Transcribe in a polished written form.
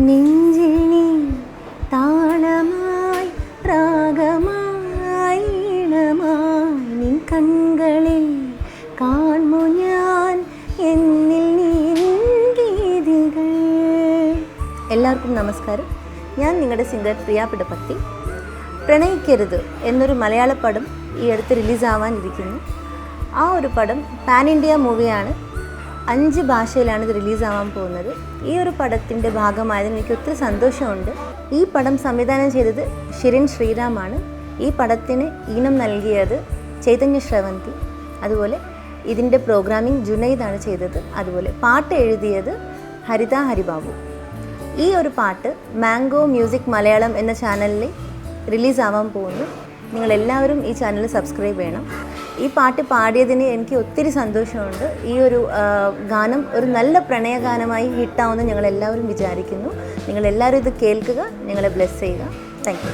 നെഞ്ചിൽ നീ താളമായി രാഗമായി ഈണമായി നിൻ കൺകളിൽ കാണു ഞാൻ എന്നിൽ നീ ഗീതികൾ. എല്ലാവർക്കും നമസ്കാരം. ഞാൻ നിങ്ങളുടെ സിംഗർ പ്രിയ പിടപ്പത്തി. പ്രണയിക്കരുത് എന്നൊരു മലയാള പടം ഈ അടുത്ത് റിലീസാവാനിരിക്കുന്നു. ആ ഒരു പടം പാൻ ഇന്ത്യ മൂവിയാണ്. 5 ഭാഷയിലാണ് ഇത് റിലീസാവാൻ പോകുന്നത്. ഈ ഒരു പടത്തിൻ്റെ ഭാഗമായതിന് എനിക്ക് ഒത്തിരി സന്തോഷമുണ്ട്. ഈ പടം സംവിധാനം ചെയ്തത് ഷിരിൻ ശ്രീറാമാണ്. ഈ പടത്തിന് ഈണം നൽകിയത് ചൈതന്യ ശ്രവന്തി. അതുപോലെ ഇതിൻ്റെ പ്രോഗ്രാമിംഗ് ജുനൈദാണ് ചെയ്തത്. അതുപോലെ പാട്ട് എഴുതിയത് ഹരിത ഹരിബാബു. ഈ ഒരു പാട്ട് മാംഗോ മ്യൂസിക് മലയാളം എന്ന ചാനലിൽ റിലീസാവാൻ പോകുന്നു. നിങ്ങളെല്ലാവരും ഈ ചാനൽ സബ്സ്ക്രൈബ് ചെയ്യണം. ഈ പാട്ട് പാടിയതിന് എനിക്ക് ഒത്തിരി സന്തോഷമുണ്ട്. ഈ ഒരു ഗാനം ഒരു നല്ല പ്രണയഗാനമായി ഹിറ്റാവുമെന്ന് ഞങ്ങളെല്ലാവരും വിചാരിക്കുന്നു. നിങ്ങളെല്ലാവരും ഇത് കേൾക്കുക, നിങ്ങളെ ബ്ലെസ് ചെയ്യുക. Thank you.